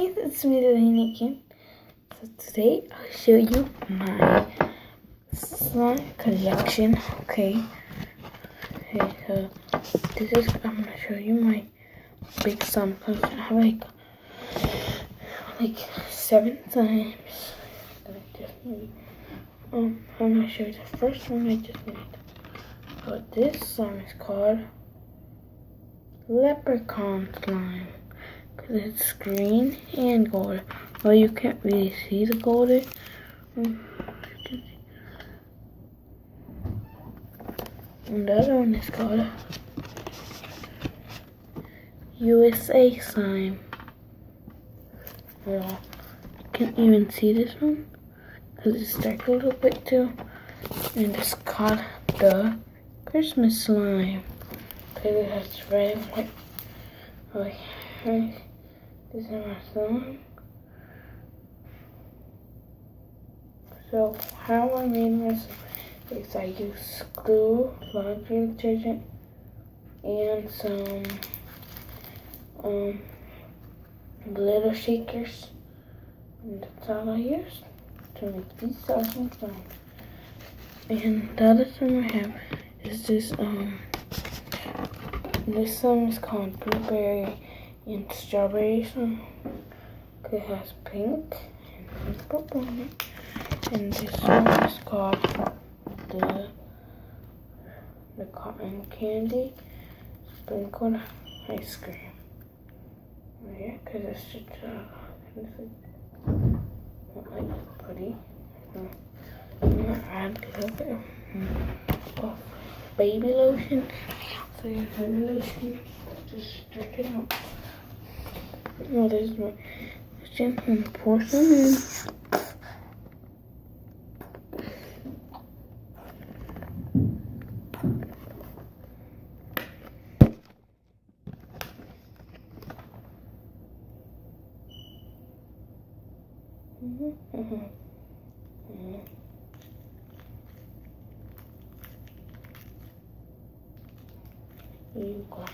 guys, it's me Delaney again. So today I'll show you my slime collection. Okay, so this is I'm gonna show you my big slime collection. I have like 7 slimes that I just made. I'm gonna show you the first one I just made. But this slime is called Leprechaun slime. Because it's green and gold. Well, you can't really see the golden. And the other one is called USA slime. Well, you can't even see this one because it's dark a little bit too. And it's called the Christmas slime because it has red and white. Okay. This is my slime. So how I made my slime is I use glue, laundry detergent, and some glitter shakers. And that's all I used to make these awesome slimes. And the other slime I have is this this slime is called blueberry and strawberry slime. It has pink and purple in it. And this one is called the cotton candy sprinkled ice cream. Yeah, because it's just not like pretty. I'm gonna add a little bit of baby lotion. So you have baby lotion, just stretch it out. Oh, this is my lotion and pour some in. You got it.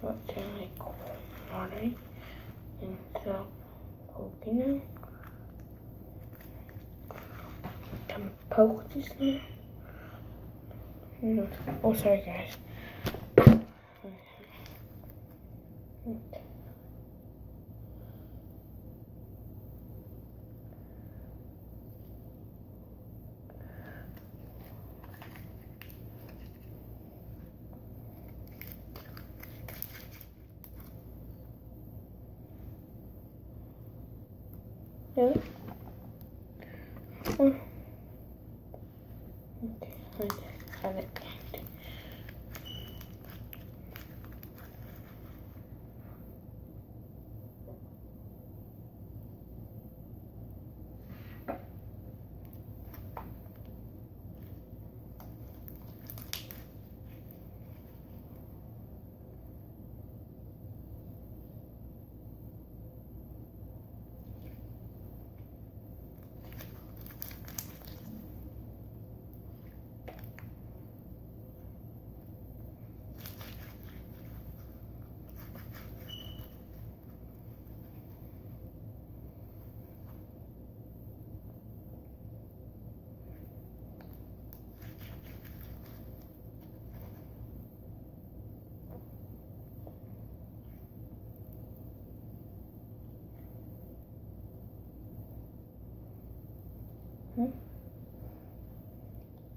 What's like water and so coconut. Can poke this now. Oh, sorry guys. Yeah. Okay, I just have it.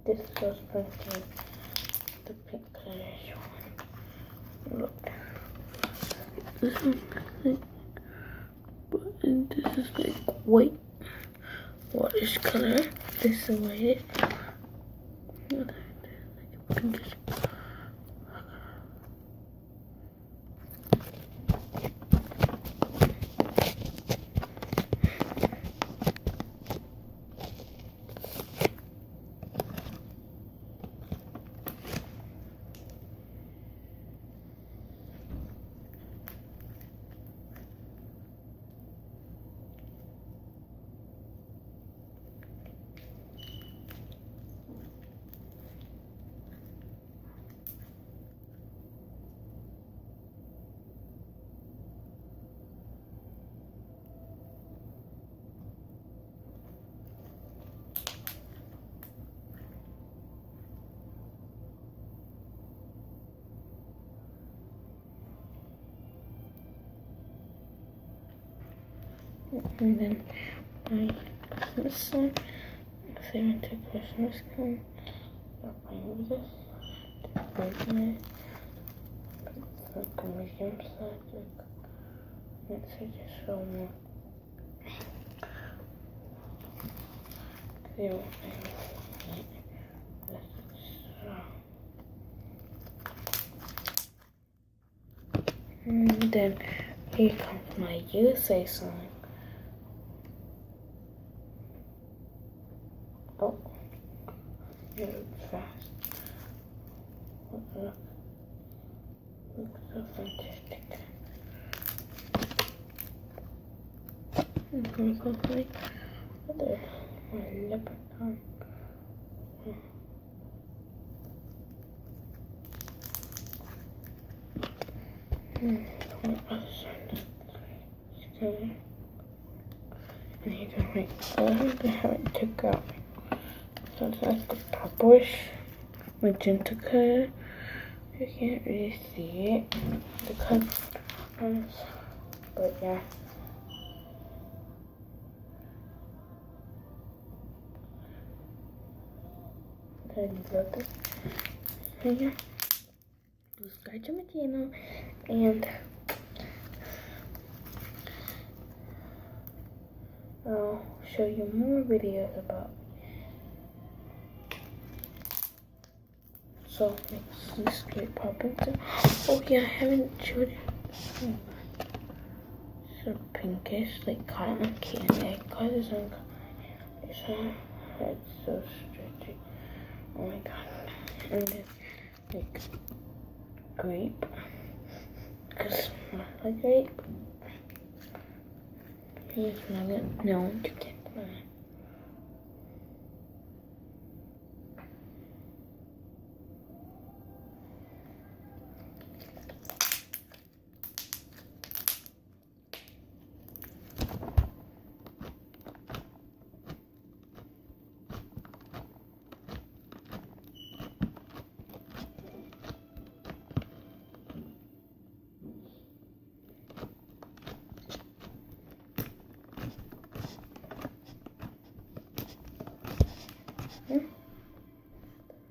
This goes into the pink colorish one. Look. This one, and this is like white, whitish color. This is white. Pinkish. And then my Christmas song. Santa Christmas come. I'll find this. Breaking it. Like a medium size. Let's see just so more. And then here comes my USA song. Oh, it's fast. Look so fantastic. Hopefully, there's my leprechaun. On the other side. Okay. And you can make I haven't took out. So that's the purplish magenta color. You can't really see it because but yeah. Then you got this here. Subscribe to my channel and I'll show you more videos about. So let's get popping. Oh yeah, I haven't showed you. So pinkish, like cotton candy. Cause it's on. It's so stretchy. Oh my god. And then like grape. Cause it smells like grape. Can you smell it? No, you can't smell it.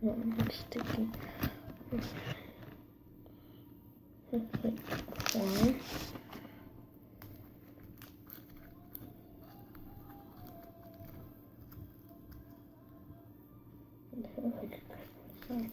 No, I'm sticky. It's like one. It feels like a Christmas song.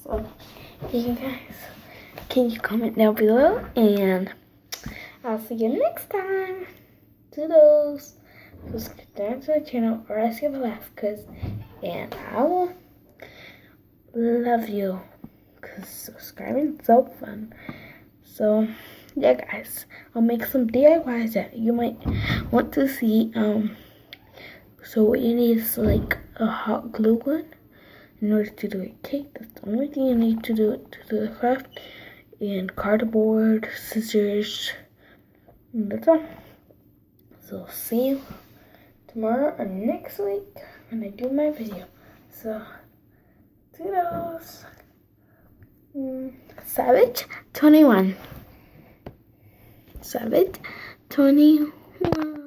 So, you guys, can you comment down below? And I'll see you next time. Toodles. Subscribe to my channel or ask your Velasquez. And I will love you. Because subscribing is so fun. So, yeah, guys. I'll make some DIYs that you might want to see. So, what you need is like a hot glue gun. In order to do a cake, that's the only thing you need to do the craft. And cardboard, scissors, and that's all. So see you tomorrow or next week when I do my video. So, toodles. Savage 21. Savage 21.